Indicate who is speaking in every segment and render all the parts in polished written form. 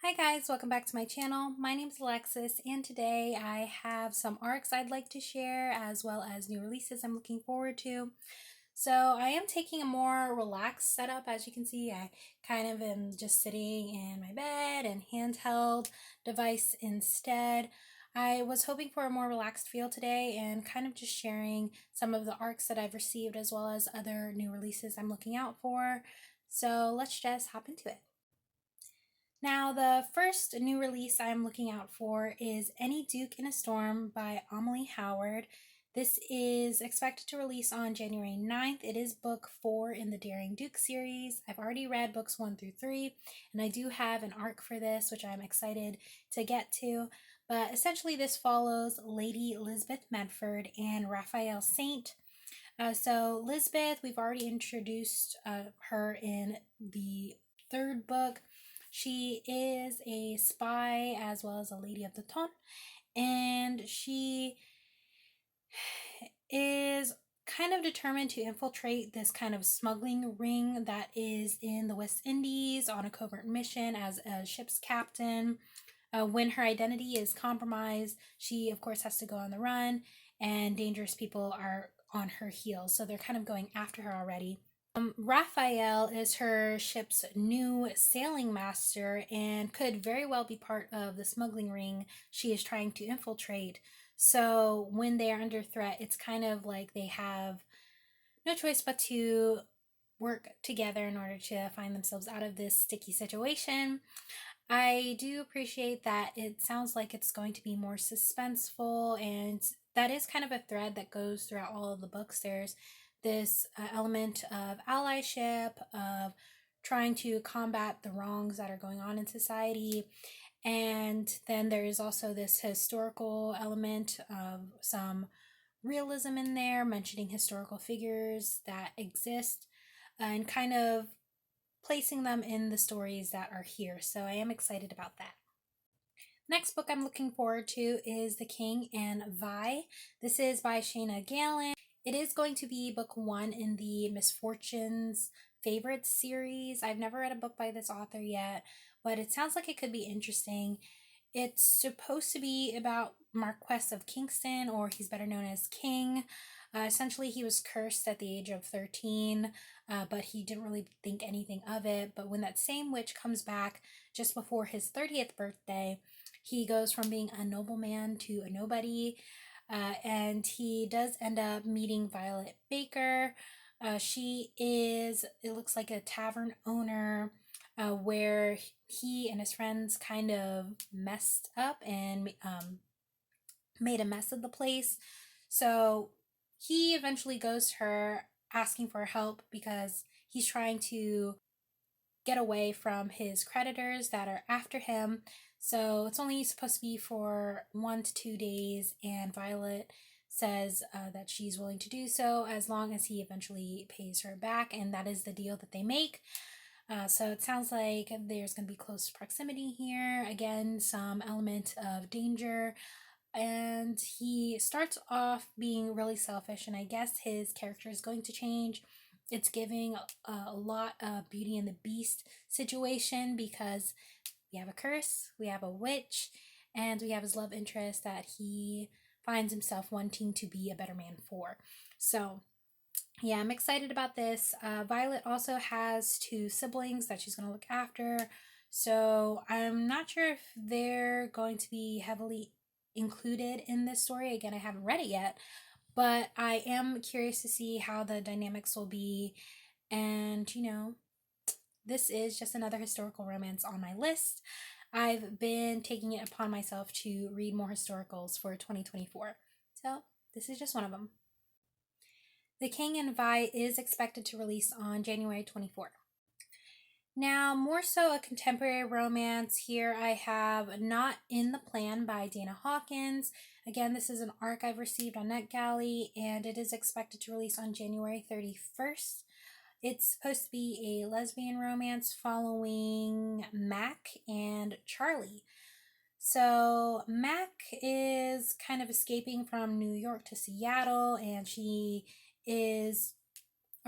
Speaker 1: Hi guys, welcome back to my channel. My name is Alexis and today I have some arcs I'd like to share as well as new releases I'm looking forward to. So I am taking a more relaxed setup. As you can see, I kind of am just sitting in my bed and handheld device instead. I was hoping for a more relaxed feel today and kind of just sharing some of the arcs that I've received as well as other new releases I'm looking out for. So let's just hop into it. Now, the first new release I'm looking out for is Any Duke in a Storm by Amalie Howard. This is expected to release on January 9th. It is book 4 in the Daring Duke series. I've already read books 1 through 3, and I do have an arc for this, which I'm excited to get to. But essentially, this follows Lady Lisbeth Medford and Raphael Saint. So Lisbeth, we've already introduced her in the third book. She is a spy as well as a lady of the ton, and she is kind of determined to infiltrate this kind of smuggling ring that is in the West Indies on a covert mission as a ship's captain. When her identity is compromised, she of course has to go on the run, and dangerous people are on her heels, so they're kind of going after her already. Raphael is her ship's new sailing master and could very well be part of the smuggling ring she is trying to infiltrate. So when they are under threat, it's kind of like they have no choice but to work together in order to find themselves out of this sticky situation. I do appreciate that it sounds like it's going to be more suspenseful, and that is kind of a thread that goes throughout all of the books. There's this element of allyship, of trying to combat the wrongs that are going on in society. And then there is also this historical element of some realism in there, mentioning historical figures that exist and kind of placing them in the stories that are here. So I am excited about that. Next book I'm looking forward to is The King and Vi. This is by Shana Galen. It is going to be book 1 in the Misfortunes Favorites series. I've never read a book by this author yet, but it sounds like it could be interesting. It's supposed to be about Marquess of Kingston, or he's better known as King. Essentially, he was cursed at the age of 13, but he didn't really think anything of it. But when that same witch comes back just before his 30th birthday, he goes from being a nobleman to a nobody. And he does end up meeting Violet Baker. She is, it looks like a tavern owner where he and his friends kind of messed up and made a mess of the place. So he eventually goes to her asking for help because he's trying to get away from his creditors that are after him. So it's only supposed to be for 1 to 2 days, and Violet says that she's willing to do so as long as he eventually pays her back, and that is the deal that they make. So it sounds like there's going to be close proximity here. Again, some element of danger. And he starts off being really selfish, and I guess his character is going to change. It's giving a lot of Beauty and the Beast situation because we have a curse, we have a witch, and we have his love interest that he finds himself wanting to be a better man for. So yeah, I'm excited about this. Violet also has 2 siblings that she's going to look after. So I'm not sure if they're going to be heavily included in this story. Again, I haven't read it yet, but I am curious to see how the dynamics will be. And, this is just another historical romance on my list. I've been taking it upon myself to read more historicals for 2024. So this is just one of them. The King and Vi is expected to release on January 24th. Now, more so a contemporary romance. Here I have Not in the Plan by Dana Hawkins. Again, this is an arc I've received on NetGalley, and it is expected to release on January 31st. It's supposed to be a lesbian romance following Mac and Charlie. So Mac is kind of escaping from New York to Seattle, and she is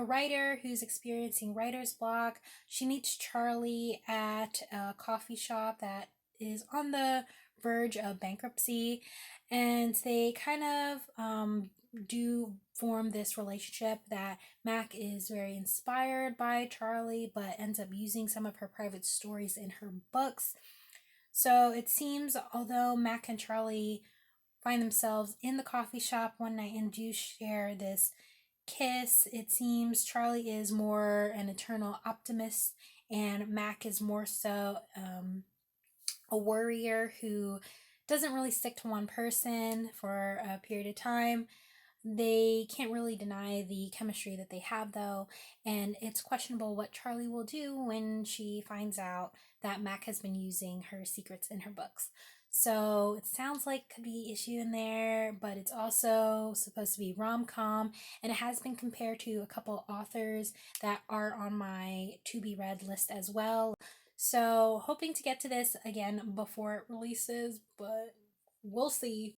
Speaker 1: a writer who's experiencing writer's block. She meets Charlie at a coffee shop that is on the verge of bankruptcy, and they kind of do form this relationship that Mac is very inspired by Charlie, but ends up using some of her private stories in her books. So it seems, although Mac and Charlie find themselves in the coffee shop one night and do share this kiss, it seems Charlie is more an eternal optimist, and Mac is more so a worrier who doesn't really stick to one person for a period of time. They can't really deny the chemistry that they have, though, and it's questionable what Charlie will do when she finds out that Mac has been using her secrets in her books. So it sounds like could be issue in there, but it's also supposed to be rom-com, and it has been compared to a couple authors that are on my to be read list as well. So hoping to get to this again before it releases, but we'll see.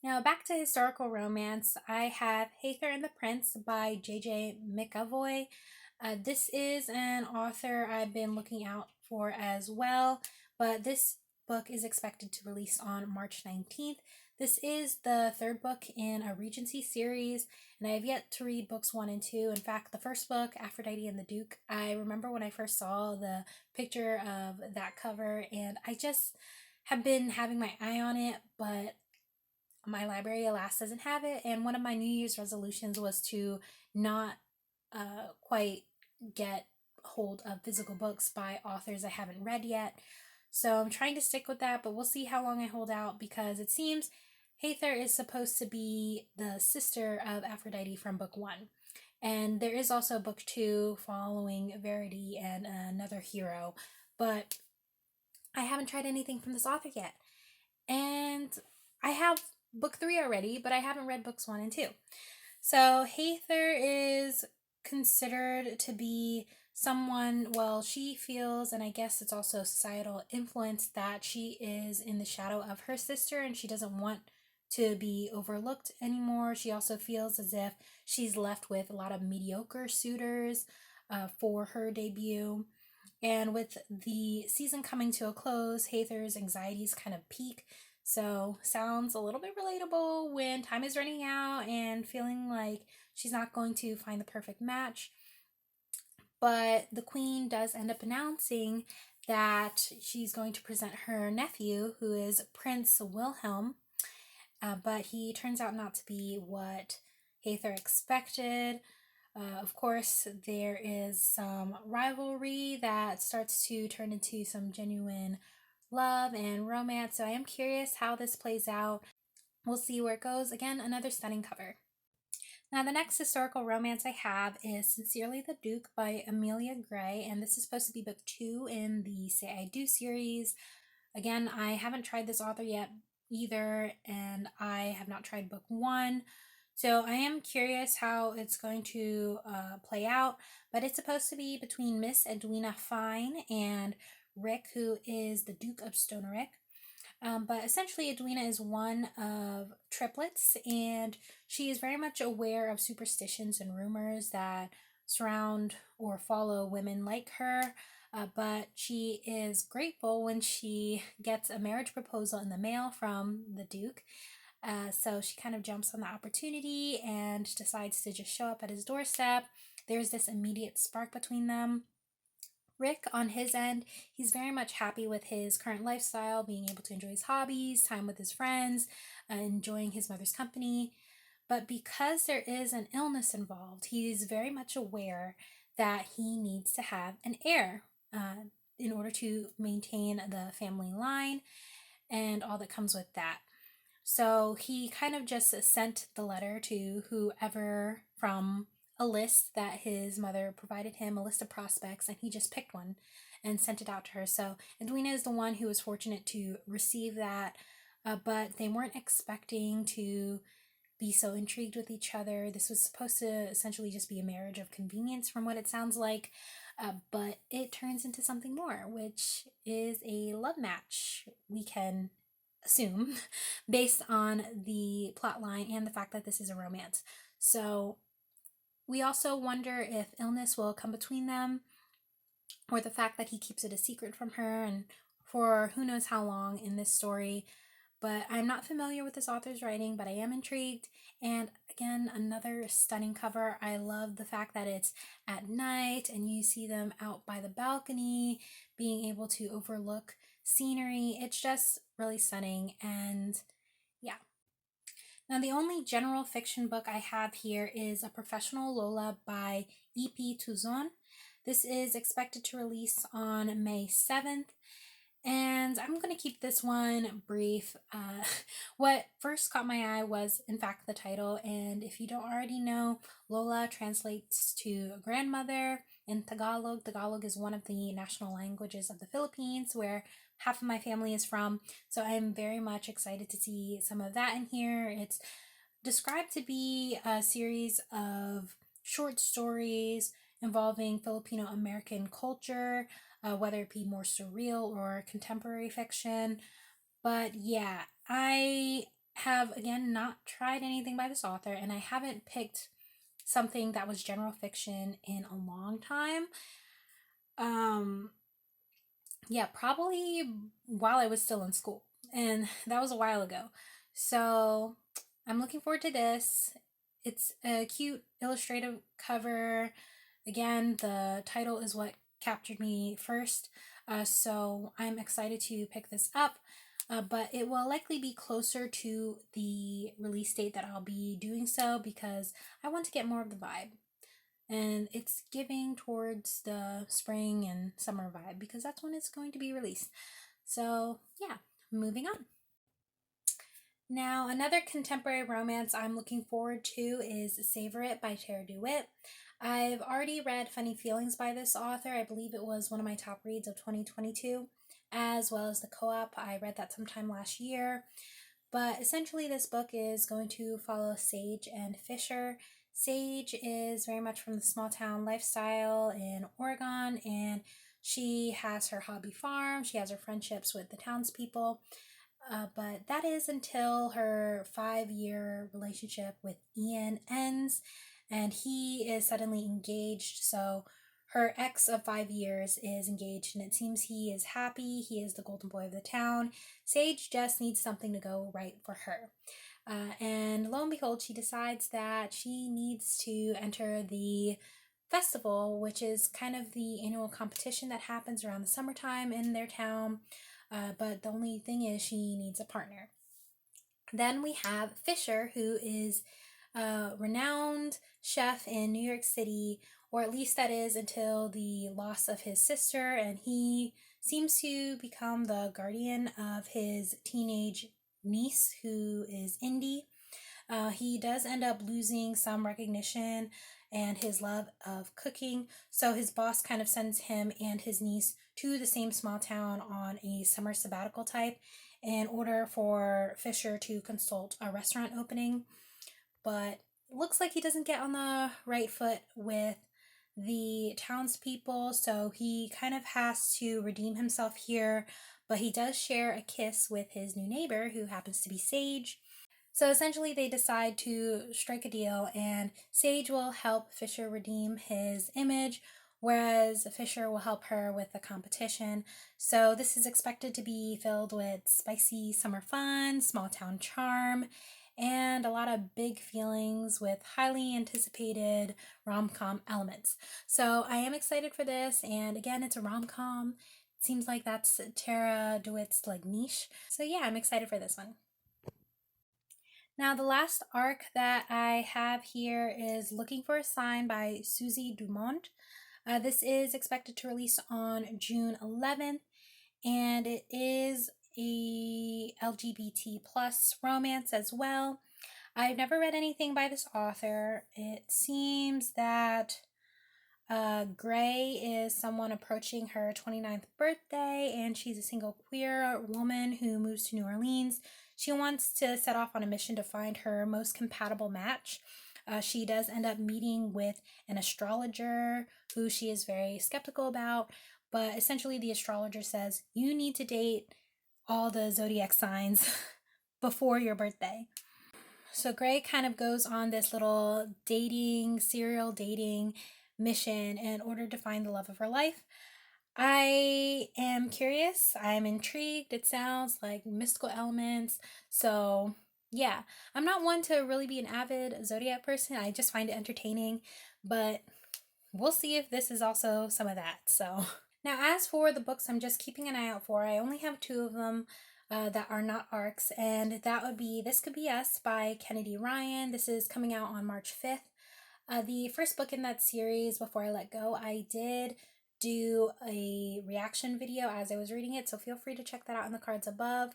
Speaker 1: Now, back to historical romance, I have Hathor and the Prince by J.J. McAvoy. This is an author I've been looking out for as well, but this book is expected to release on March 19th. This is the third book in a Regency series, and I have yet to read books 1 and 2. In fact, the first book, Aphrodite and the Duke, I remember when I first saw the picture of that cover, and I just have been having my eye on it, but my library, alas, doesn't have it. And one of my New Year's resolutions was to not quite get hold of physical books by authors I haven't read yet. So I'm trying to stick with that, but we'll see how long I hold out, because it seems Hathor is supposed to be the sister of Aphrodite from book 1. And there is also book 2 following Verity and another hero, but I haven't tried anything from this author yet. And I have book 3 already, but I haven't read books 1 and 2. So Hathor is considered to be someone, well, she feels, and I guess it's also societal influence, that she is in the shadow of her sister and she doesn't want to be overlooked anymore. She also feels as if she's left with a lot of mediocre suitors for her debut. And with the season coming to a close, Hathor's anxieties kind of peak. So sounds a little bit relatable when time is running out and feeling like she's not going to find the perfect match. But the queen does end up announcing that she's going to present her nephew, who is Prince Wilhelm, but he turns out not to be what Hathor expected. Of course, there is some rivalry that starts to turn into some genuine love and romance. So I am curious how this plays out. We'll see where it goes. Again, another stunning cover. Now, the next historical romance I have is Sincerely the Duke by Amelia Gray, and this is supposed to be book 2 in the Say I Do series. Again, I haven't tried this author yet either, and I have not tried book 1. So I am curious how it's going to play out, but it's supposed to be between Miss Edwina Fine and Rick, who is the Duke of Stonerick. But essentially, Edwina is one of triplets, and she is very much aware of superstitions and rumors that surround or follow women like her. But she is grateful when she gets a marriage proposal in the mail from the Duke. So she kind of jumps on the opportunity and decides to just show up at his doorstep. There's this immediate spark between them. Rick, on his end, he's very much happy with his current lifestyle, being able to enjoy his hobbies, time with his friends, enjoying his mother's company. But because there is an illness involved, he's very much aware that he needs to have an heir in order to maintain the family line and all that comes with that. So he kind of just sent the letter to whoever from a list that his mother provided him, a list of prospects, and he just picked one and sent it out to her. So Edwina is the one who was fortunate to receive that, but they weren't expecting to be so intrigued with each other. This was supposed to essentially just be a marriage of convenience from what it sounds like, but it turns into something more, which is a love match, we can assume, based on the plot line and the fact that this is a romance. So We also wonder if illness will come between them, or the fact that he keeps it a secret from her and for who knows how long in this story. But I'm not familiar with this author's writing, but I am intrigued. And again, another stunning cover. I love the fact that it's at night and you see them out by the balcony, being able to overlook scenery. It's just really stunning. And yeah. Now, the only general fiction book I have here is A Professional Lola by E.P. Tuazon. This is expected to release on May 7th. And I'm going to keep this one brief. What first caught my eye was, in fact, the title. And if you don't already know, Lola translates to grandmother in Tagalog. Tagalog is one of the national languages of the Philippines, where half of my family is from. So I'm very much excited to see some of that in here. It's described to be a series of short stories involving Filipino American culture, whether it be more surreal or contemporary fiction. But yeah, I have again not tried anything by this author, and I haven't picked something that was general fiction in a long time. Yeah, probably while I was still in school, and that was a while ago. So I'm looking forward to this. It's a cute illustrative cover. Again, the title is what captured me first, so I'm excited to pick this up. But it will likely be closer to the release date that I'll be doing so, because I want to get more of the vibe. And it's giving towards the spring and summer vibe, because that's when it's going to be released. So yeah, moving on. Now, another contemporary romance I'm looking forward to is Savor by Tarah Dewitt. I've already read Funny Feelings by this author. I believe it was one of my top reads of 2022, as well as the co-op. I read that sometime last year. But essentially, this book is going to follow Sage and Fisher. Sage is very much from the small town lifestyle in Oregon, and she has her hobby farm. She has her friendships with the townspeople. But that is until her 5-year relationship with Ian ends, and he is suddenly engaged. So her ex of 5 years is engaged, and it seems he is happy. He is the golden boy of the town. Sage just needs something to go right for her. And lo and behold, she decides that she needs to enter the festival, which is kind of the annual competition that happens around the summertime in their town. But the only thing is, she needs a partner. Then we have Fisher, who is a renowned chef in New York City, or at least that is until the loss of his sister, and he seems to become the guardian of his teenage niece, who is Indy. He does end up losing some recognition and his love of cooking, so his boss kind of sends him and his niece to the same small town on a summer sabbatical type in order for Fisher to consult a restaurant opening. But it looks like he doesn't get on the right foot with the townspeople, so he kind of has to redeem himself here. But he does share a kiss with his new neighbor, who happens to be Sage. So essentially, they decide to strike a deal, and Sage will help Fisher redeem his image, whereas Fisher will help her with the competition. So this is expected to be filled with spicy summer fun, small town charm, and a lot of big feelings with highly anticipated rom-com elements. So I am excited for this, and again, it's a rom-com. It seems like that's Tarah Dewitt's like niche. So yeah, I'm excited for this one. Now, the last arc that I have here is Looking for a Sign by Susie Dumond. This is expected to release on June 11th, and it is a LGBT plus romance as well. I've never read anything by this author. It seems that Gray is someone approaching her 29th birthday, and she's a single queer woman who moves to New Orleans. She wants to set off on a mission to find her most compatible match. She does end up meeting with an astrologer who she is very skeptical about, but essentially the astrologer says you need to date all the zodiac signs before your birthday. So Gray kind of goes on this little serial dating mission in order to find the love of her life. I am curious. I'm intrigued. It sounds like mystical elements. So, yeah, I'm not one to really be an avid Zodiac person. I just find it entertaining, but we'll see if this is also some of that. So, now as for the books I'm just keeping an eye out for, I only have two of them that are not arcs, and that would be This Could Be Us by Kennedy Ryan. This is coming out on March 5th. The first book in that series, Before I Let Go, I did do a reaction video as I was reading it, so feel free to check that out in the cards above.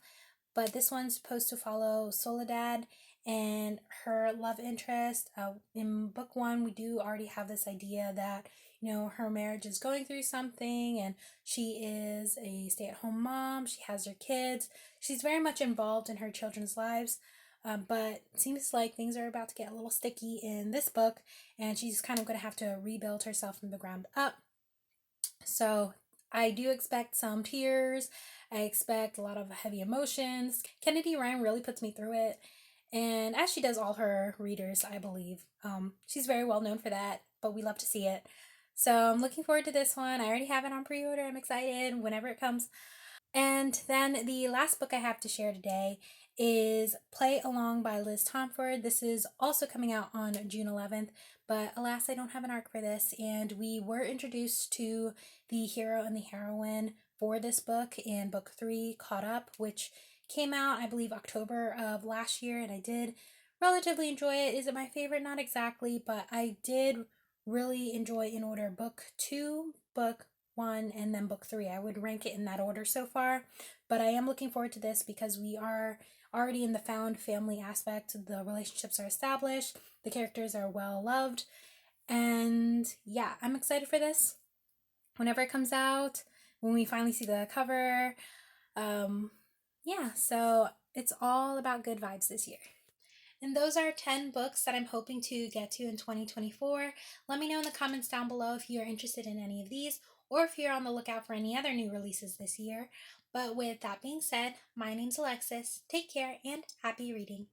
Speaker 1: But this one's supposed to follow Soledad and her love interest. In book one, we do already have this idea that, her marriage is going through something, and she is a stay-at-home mom. She has her kids. She's very much involved in her children's lives. But it seems like things are about to get a little sticky in this book, and she's kind of going to have to rebuild herself from the ground up. So I do expect some tears. I expect a lot of heavy emotions. Kennedy Ryan really puts me through it. And as she does all her readers, I believe. She's very well known for that, but we love to see it. So I'm looking forward to this one. I already have it on pre-order. I'm excited whenever it comes. And then the last book I have to share today is Play Along by Liz Tomforde. This is also coming out on June 11th, but alas, I don't have an arc for this. And we were introduced to the hero and the heroine for this book in book 3, Caught Up, which came out, I believe, October of last year, and I did relatively enjoy it. Is it my favorite? Not exactly, but I did really enjoy in order book 2, book 1, and then book 3. I would rank it in that order so far, but I am looking forward to this because we are already in the found family aspect. The relationships are established, the characters are well loved, and yeah, I'm excited for this. Whenever it comes out, when we finally see the cover, yeah, so it's all about good vibes this year. And those are 10 books that I'm hoping to get to in 2024. Let me know in the comments down below if you're interested in any of these or if you're on the lookout for any other new releases this year. But with that being said, my name's Alexis. Take care and happy reading.